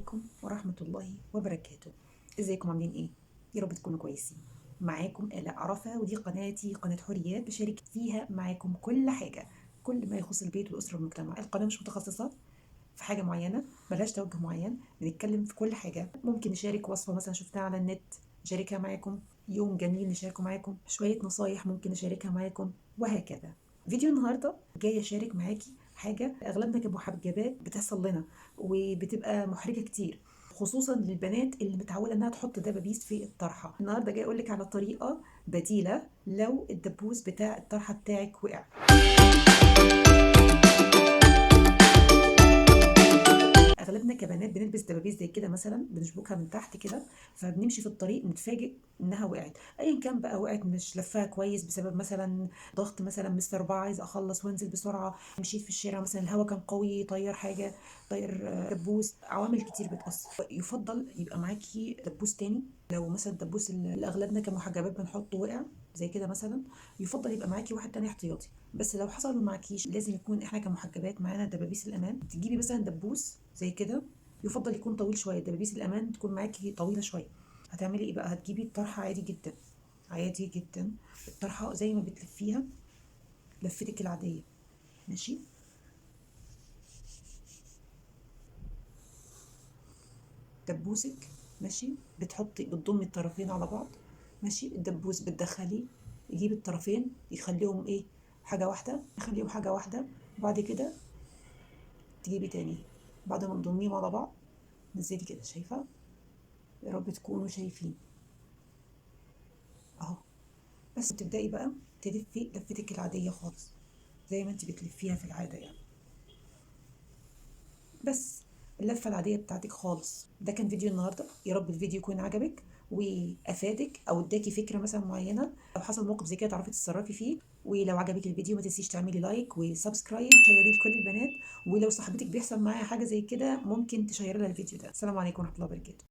عليكم ورحمة الله وبركاته. ازيكم عاملين ايه؟ يا رب تكونوا كويسين. معاكم آلاء عرفة، ودي قناتي قناة حريات، بشارك فيها معاكم كل حاجة، كل ما يخص البيت والأسرة والمجتمع. القناة مش متخصصة في حاجة معينة، ملهاش توجه معين، بنتكلم في كل حاجة. ممكن نشارك وصفة مثلا شفتها على النت نشاركها معاكم، يوم جميل نشاركه معاكم، شوية نصايح ممكن نشاركها معاكم، وهكذا. فيديو النهاردة جاية أشارك معاكي حاجة أغلبنا كمحجبات بتحصل لنا وبتبقى محرجة كتير، خصوصا للبنات اللي متعودة انها تحط دبابيس في الطرحة. النهارده جاي اقولك على طريقة بديلة لو الدبوس بتاع الطرحة بتاعك وقع. اغلبنا كبنات بنلبس دبابيس زي كده، مثلا بنشبكها من تحت كده، فبنمشي في الطريق نتفاجئ انها وقعت. ايا كان بقى، وقعت مش لفاها كويس بسبب مثلا ضغط، مثلا مستربعه عايزه اخلص وانزل بسرعه، مشيت في الشارع مثلا الهواء كان قوي طير حاجه، طير دبوس. عوامل كتير بتاثر. يفضل يبقى معاكي دبوس تاني. لو مثلا الدبوس اللي اغلبنا كمحجبات بنحطه وقع زي كده مثلا، يفضل يبقى معاكي واحد تاني احتياطي. بس لو حصل ومعكيش، لازم يكون احنا كمحجبات معانا دبابيس الامان. تجيبي مثلا دبوس زي كده، يفضل يكون طويل شويه. دبابيس الامان تكون معاكي طويله شويه. هتعملي ايه بقى؟ هتجيبي الطرحه عادي جدا، عادي جدا. الطرحه زي ما بتلفيها لفتك العاديه، ماشي. دبوسك ماشي، بتضمي الطرفين على بعض، ماشي. الدبوس بتدخليه يجيب الطرفين يخليهم ايه، حاجه واحده، يخليهم حاجه واحده. وبعد كده تجيبي تاني، بعد ما تضميهم على بعض نزلي كده، شايفه؟ يا رب تكونوا شايفين اهو. بس تبدأي بقى تلفي لفتك العادية خالص، زي ما انت بتلفيها في العادة يعني. بس اللفة العادية بتاعتك خالص. ده كان فيديو النهاردة، يا رب الفيديو يكون عجبك وافادك او اداكي فكرة مثلا معينة، لو حصل موقف زي كده تعرفي تتصرفي فيه. ولو عجبك الفيديو ما تنسيش تعملي لايك وسبسكرايب، شيريه لكل البنات. ولو صاحبتك بيحصل معاها حاجة زي كده، ممكن تشيري لها الفيديو ده. السلام عليكم ورحمة الله وبركاته.